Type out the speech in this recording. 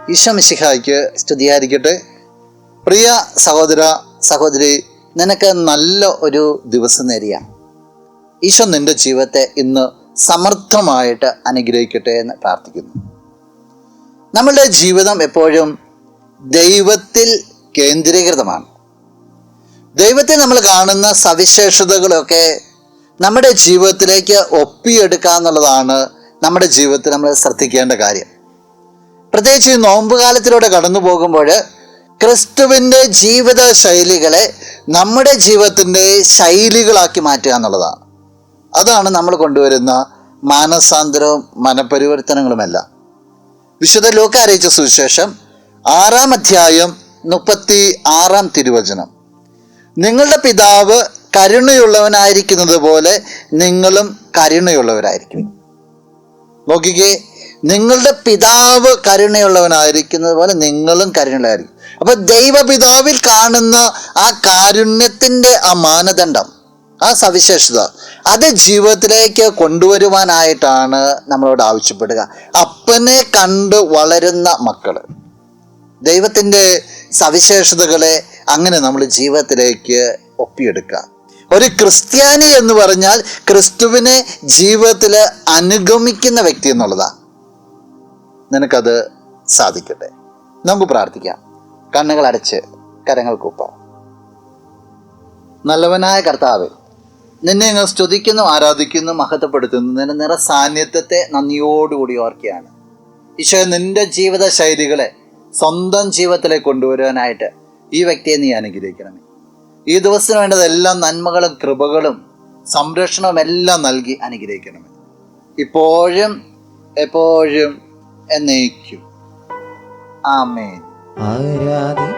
ഈശോ മിശിഹായ്ക്ക് സ്തുതിയായിരിക്കട്ടെ. പ്രിയ സഹോദര സഹോദരി, നിനക്ക് നല്ല ഒരു ദിവസം നേരിയ ഈശോ നിന്റെ ജീവിതത്തെ ഇന്ന് സമർത്ഥമായിട്ട് അനുഗ്രഹിക്കട്ടെ എന്ന് പ്രാർത്ഥിക്കുന്നു. നമ്മളുടെ ജീവിതം എപ്പോഴും ദൈവത്തിൽ കേന്ദ്രീകൃതമാണ്. ദൈവത്തിൽ നമ്മൾ കാണുന്ന സവിശേഷതകളൊക്കെ നമ്മുടെ ജീവിതത്തിലേക്ക് ഒപ്പിയെടുക്കുക എന്നുള്ളതാണ് നമ്മുടെ ജീവിതത്തിൽ നമ്മൾ ശ്രദ്ധിക്കേണ്ട കാര്യം. പ്രത്യേകിച്ച് ഈ നോമ്പ് കാലത്തിലൂടെ കടന്നു പോകുമ്പോൾ ക്രിസ്തുവിൻ്റെ ജീവിത ശൈലികളെ നമ്മുടെ ജീവിതത്തിൻ്റെ ശൈലികളാക്കി മാറ്റുക എന്നുള്ളതാണ്. അതാണ് നമ്മൾ കൊണ്ടുവരുന്ന മാനസാന്തരവും മനപരിവർത്തനങ്ങളുമെല്ലാം. വിശുദ്ധ ലൂക്കാ അറിയിച്ച സുവിശേഷം 6-ാം അധ്യായം 36-ാം തിരുവചനം, നിങ്ങളുടെ പിതാവ് കരുണയുള്ളവനായിരിക്കുന്നത് പോലെ നിങ്ങളും കരുണയുള്ളവരായിരിക്കും. നോക്കിക്കേ, നിങ്ങളുടെ പിതാവ് കരുണയുള്ളവനായിരിക്കുന്നത് പോലെ നിങ്ങളും കരുണയുള്ളവരായിരിക്കും. അപ്പൊ ദൈവപിതാവിൽ കാണുന്ന ആ കാരുണ്യത്തിൻ്റെ ആ മാനദണ്ഡം, ആ സവിശേഷത, അത് ജീവിതത്തിലേക്ക് കൊണ്ടുവരുവാനായിട്ടാണ് നമ്മളോട് ആവശ്യപ്പെടുക. അപ്പനെ കണ്ട് വളരുന്ന മക്കൾ ദൈവത്തിൻ്റെ സവിശേഷതകളെ അങ്ങനെ നമ്മൾ ജീവിതത്തിലേക്ക് ഒപ്പിയെടുക്കുക. ഒരു ക്രിസ്ത്യാനി എന്ന് പറഞ്ഞാൽ ക്രിസ്തുവിനെ ജീവിതത്തിൽ അനുഗമിക്കുന്ന വ്യക്തി എന്നുള്ളതാണ്. നിനക്കത് സാധിക്കട്ടെ. നമുക്ക് പ്രാർത്ഥിക്കാം. കണ്ണുകൾ അടച്ച് കരങ്ങൾ കൂപ്പാം. നല്ലവനായ കർത്താവേ, നിന്നെ ഞങ്ങൾ സ്തുതിക്കുന്നു, ആരാധിക്കുന്നു, മഹത്വപ്പെടുത്തുന്നു. നിന്റെ നിറ സാന്നിധ്യത്തെ നന്ദിയോടുകൂടി ഓർക്കുകയാണ്. ഈശോ, നിന്റെ ജീവിത ശൈലികളെ സ്വന്തം ജീവിതത്തിലേക്ക് കൊണ്ടുവരുവാനായിട്ട് ഈ വ്യക്തിയെ നീ അനുഗ്രഹിക്കണമേ. ഈ ദിവസത്തിന് വേണ്ടതെല്ലാം നന്മകളും കൃപകളും സംരക്ഷണവും എല്ലാം നൽകി അനുഗ്രഹിക്കണമേ, ഇപ്പോഴും എപ്പോഴും എന്നേക്കും. ആമേൻ. ആരാധി